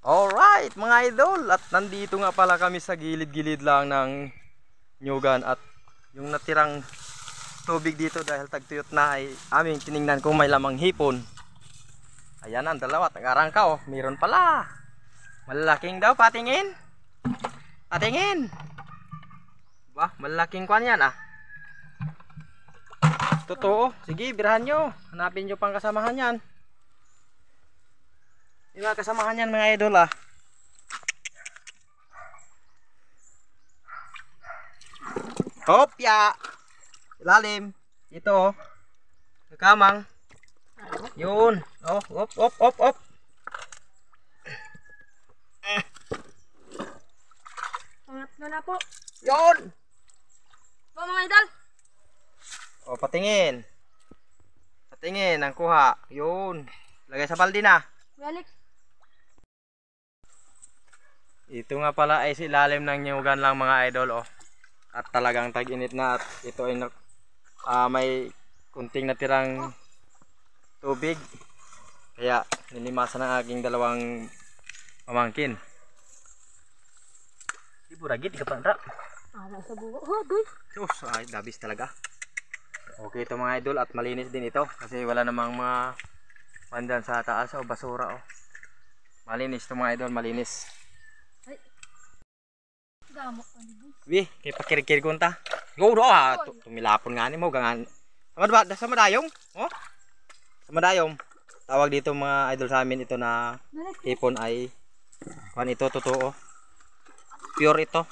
Alright mga idol, at nandito nga pala kami sa gilid-gilid lang ng nyugan at yung natirang tubig dito dahil tagtuyot na ay aming tiningnan kung may lamang hipon. Ayan ang dalawa, tagarangka oh, mayroon pala. Malalaking daw, patingin. Patingin. Bah, malalaking kwan yan ah. Totoo, sige birahan nyo, hanapin nyo pang kasamahan yan. Yung mga kasamahan yan mga idol ah. Hopya! Ilalim. Ito oh. Kamang. Yun. Oh, op. Pangatlo na po. Yun! Po mga idol. Oh, patingin. Patingin ang kuha. Yun. Lagay sa balde na. Balik. Ito nga pala ay ilalim ng nyugan lang mga idol oh. At talagang tag-init na at ito ay may kunting natirang tubig. Kaya nilimasan ng aking dalawang pamangkin. Iburagit ka pa ra. Nasa buho. Oh, doy. Sus, ay dabis talaga. Okay ito mga idol at malinis din ito kasi wala namang mga pandan sa taas o basura oh. Malinis ito mga idol, malinis. Ay. Gamok pa ni boy. Wi, kay pakirikir ko ta. Go do ah, tumilapon nga ni mo gangan. Sa madayong, oh. Sa madayong. Tawag dito mga idol sa amin ito na hipon ay kuan ito totoo. Pure ito.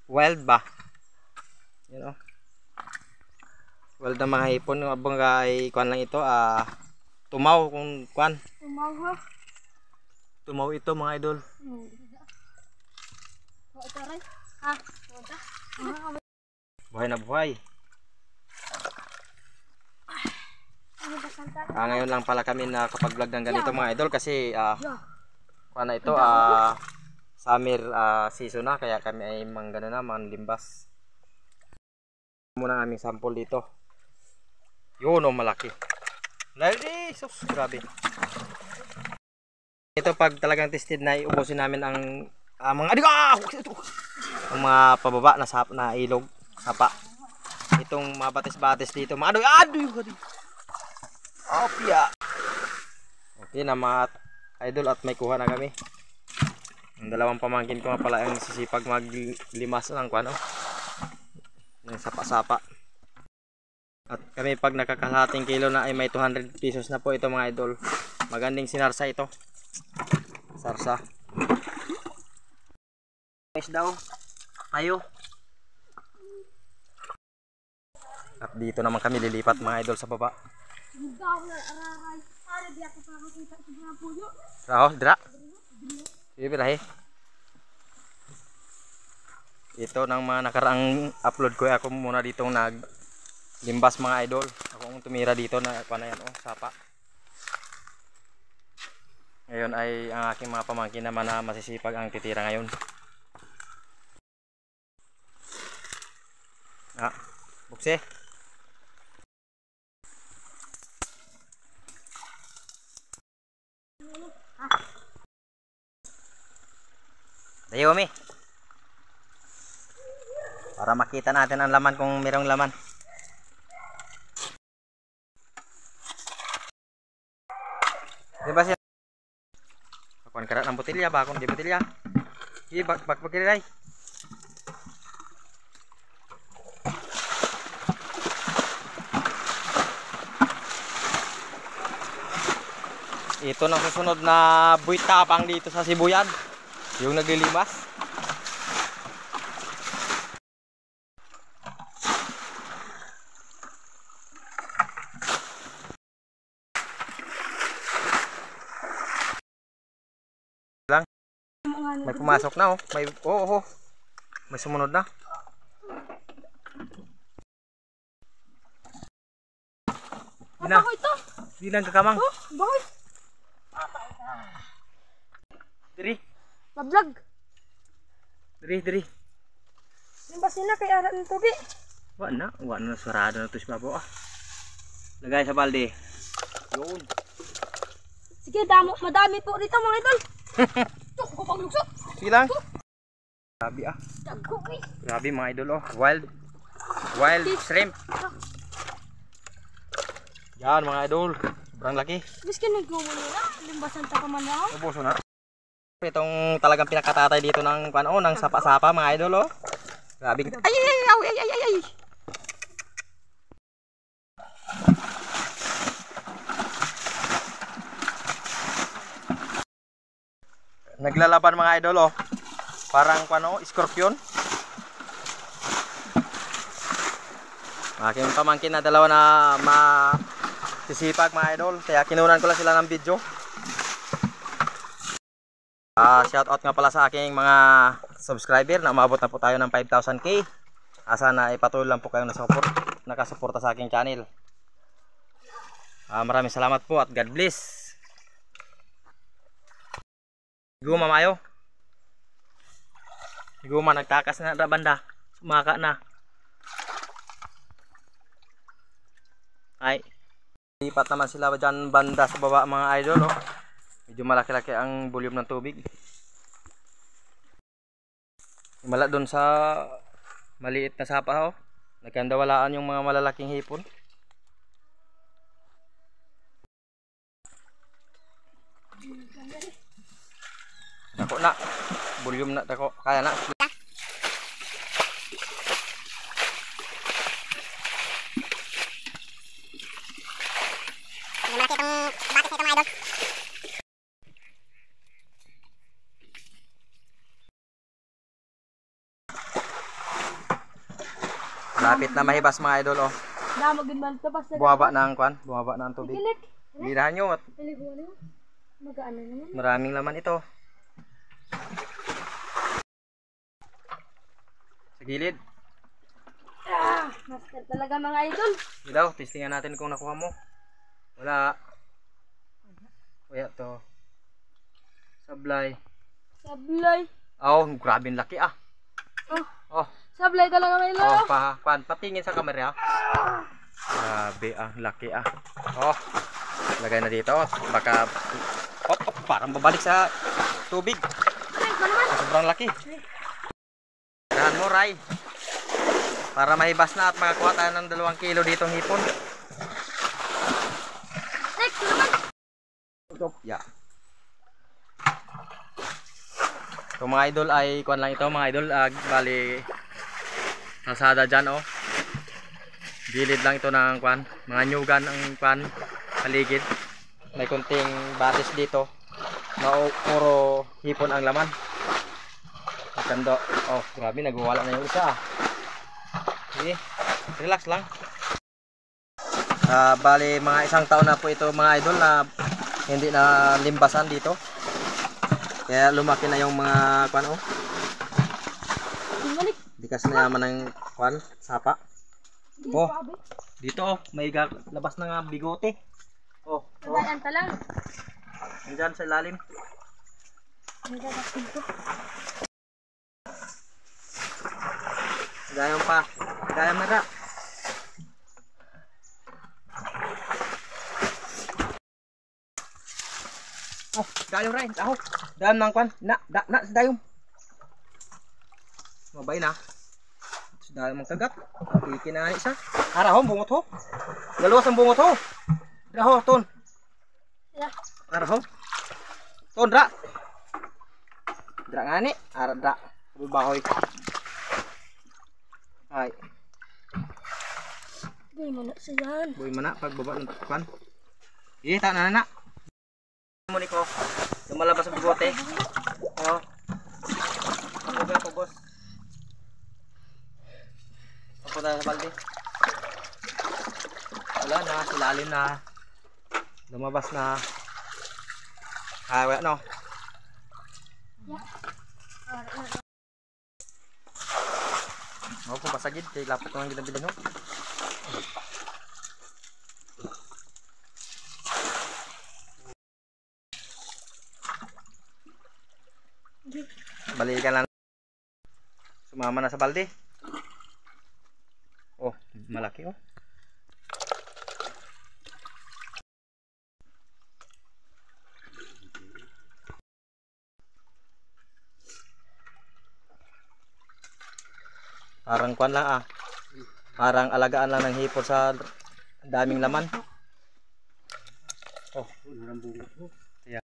Wild ba? Yan oh. Wild na mga hipon, abang ay kuan lang ito tumaw kung kuan. Tumaw ha. Tumaw ito mga idol. Taray. Ha, punta. Buhay na buhay. Ngayon lang pala kami nakapag-vlog ng ganito mga idol kasi kuan na ito summer season na kaya kami ay manggano na manlimbas. Muna ang aming sample dito. Yun oh, malaki. Lali, sus, grabe. Ito pag talagang tested na iubusin namin ang mga ang mga pababa na ilog, sapa. Itong mga batis-batis dito, mga adoy. Opya. Okay na mga idol at may kuha na kami. Ang dalawang pamangkin ko nga pala ang sisipag maglimas ng kuano. Ng sapa-sapa. At kami pag nakakalahating kilo na ay may 200 pesos na po ito mga idol. Magandang sinarsa ito. Sarsa. Guys daw. Tayo. At dito naman kami lilipat mga idol sa baba. Raho, dira. Ibirahe. Ito nang mga nakaraang upload ko ako muna ditong naglimbas mga idol. Ako ang tumira dito na kuana yan oh, sapa. Ngayon ay ang aking mga pamangkin naman na masisipag ang titira ngayon. Bukse. Tayo mi. Para makita natin ang laman kung mayroong laman. Diba siya? Pakuan karat ng botilya, bakong di botilya. Sige, bakbakiray. Ito na susunod na buwit tapang dito sa Sibuyan. Yung naglilimas. Lang. May pumasok na oh. May may sumunod na. Apa ko ito? Di lang kakamang. Oh, bakit? Diri. Mablog. Diri. Limbasin na kay arat ng tubig. Wala na sarado na to si Pabo ah. Lagay sa balde. Yun. Sige, madami po rito mga idol. Ito, kapaglugso. Sige lang. Grabe ah. Dago eh. Grabe mga idol oh. Wild shrimp. Yan mga idol. Sobrang laki. Biskin naggumo nila. Limbasan ta pa man ako. Ubuso na. Itong talagang pinakatatay dito ng ng sapa-sapa mga idol oh. Grabe. Ay. Naglalaban mga idol oh. Parang scorpion. Aking pamangkin na dalawa na sisipag mga idol. Kaya kinunan ko lang sila ng video. Shout out nga pala sa aking mga subscriber na umabot na po tayo ng 5,000k. Sana ipatuloy lang po kayong nakasuporta sa aking channel. Maraming salamat po at God bless. Guma mayo. Guma nagtakas na banda. Sumaka na. Ay. Lipat naman sila dyan banda sa baba mga idol oh. Medyo malaki-laki ang volume ng tubig. Mala doon sa maliit na sapa oh. Nagkandawalaan yung mga malalaking hipon. Dako na. Volume na dako. Kaya na. Lapit na mahibas mga idol oh. Damag din man ito. Bumaba na ang tubig. Kilik. Birahan nyo at Paliguan mo. Magaan na naman. maraming laman ito. Sa gilid. Master talaga mga idol. Ilaw, testingan natin kung nakuha mo. Wala. Kaya to. Sablay. Sablay. Oh, grabe ang laki ah. Oh. Sablay talaga mga idol. Patingin sa camera. Grabe ang laki ah. Oh. Lagay na dito. Baka parang babalik sa tubig. Sobrang laki. Dahan mo, Ray. Para mahibas na at makakuha tayo ng 2 kilo ditong hipon. Next naman. Yeah. Ito mga idol ay kuan lang ito mga idol. Bali kalsada dyan oh. Gilid lang ito ng kuan. Mga nyugan ang kuan paligid. May kunting batis dito. Puro hipon ang laman. Maganda. Oh, grabe nagwawala na yung isa ah. Sige, relax lang. Bali mga 1 taon na po ito mga idol na hindi na limbasan dito. Kaya lumaki na yung mga kuan oh. Bikas na yaman ng kuan, sapa. Oh, dito oh, may labas na nga bigote. Oh, Sabayan ta lang. Nandiyan sa ilalim. Gayam pa. Gayam na ka. Oh, dayong rin. Taho. Dayong nang kwan. Na sa dayong. Mabay na. Sa dayong magkagat. Ikin na isa. Araho, bungot ho. Dalawas ang bungot ho. Araho, ton. Araho. Ton, dra. Dra nga ni. Ara, dra. Bahoy. Ay. Boy mana siyan. Boy mana pagbaba ng kwan. Ta na. Muni ko. Lumalabas ang bigote. Oh. Lugar ko, boss. Ako tayo sa balde. Wala na, silalim na. Lumabas na. Wala no. Kung pasagid, kay lapot ko ang ginabilin ho. Balikan lang. Sumama na sa balde. Oh, malaki oh. Parang kwan lang ah. Parang alagaan lang ng hipon sa daming laman. Oh, yeah.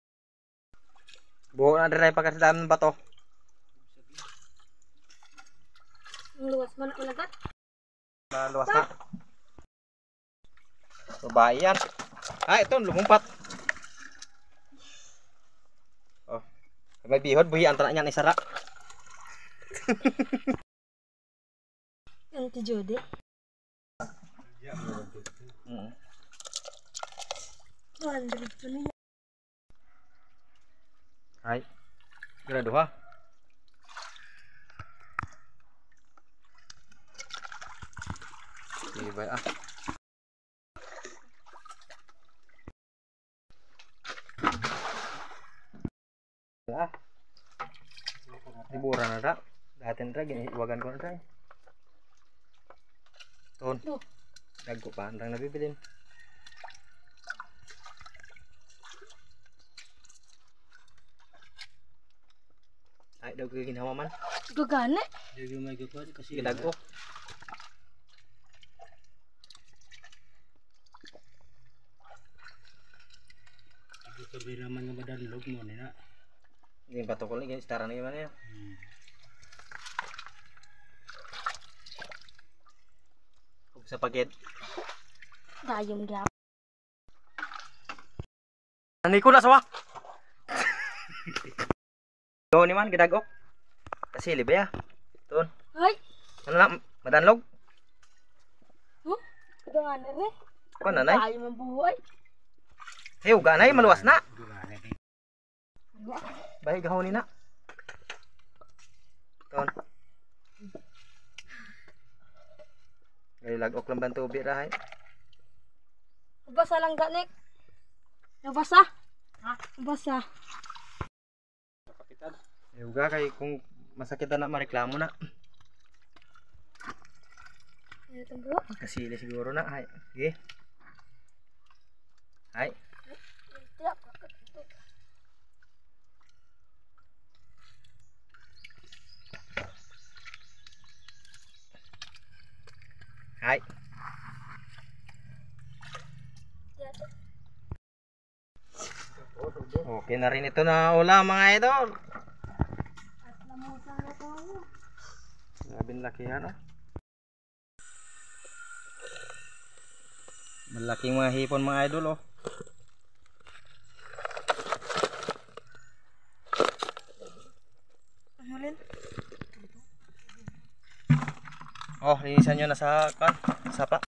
Buo na diri pagkasdaan ng bato. Ang luwas man ako lagat. Maluwas na. Babae yan. Ah, ito lumumpat. Oh. May bihod, buhi antara niya ni Sara. Ano ti Jody? Mm. Ang dito niya. Ay. Graduha. Diba ah. Ah. Libura na ra. Datin ra giniwagan ko na ra. Ton. Oh. Dagko pa andang nabibilin. Ay daw ko ginawa man. Gagana. Jadi may gagawin kasi Gidagko. ito sabi naman nga madanlog mo nina. Ini bato ko lagi setara na gimana ya? Sa paket. Dayom gyap. Ani ko na sawa. Yo ni man gidagok. Kasi libe ya. Ton. Ay. Ano na madanlog? Huh? Gagana rin. Ko na nay. Dayom ang buhay. Hey, uga nay maluwas na. Ano? Bahay gahon ni na. Ton. Gay lagok lang bantu ubi ra hay. Nabasa lang ganik. Nabasa? Ha? Nabasa. Hey, uga kay kung masakit na mareklamo na. Ano itong bro? Kasili siguro na hay. Sige. Hay. Tiyak. Hay. Okay na rin ito na ulam mga idol. At namutan na tayo. Grabing lakihan oh. Malaking mga hipon mga idol oh. Amalin. Oh, linisan nyo na sa kan, sapa.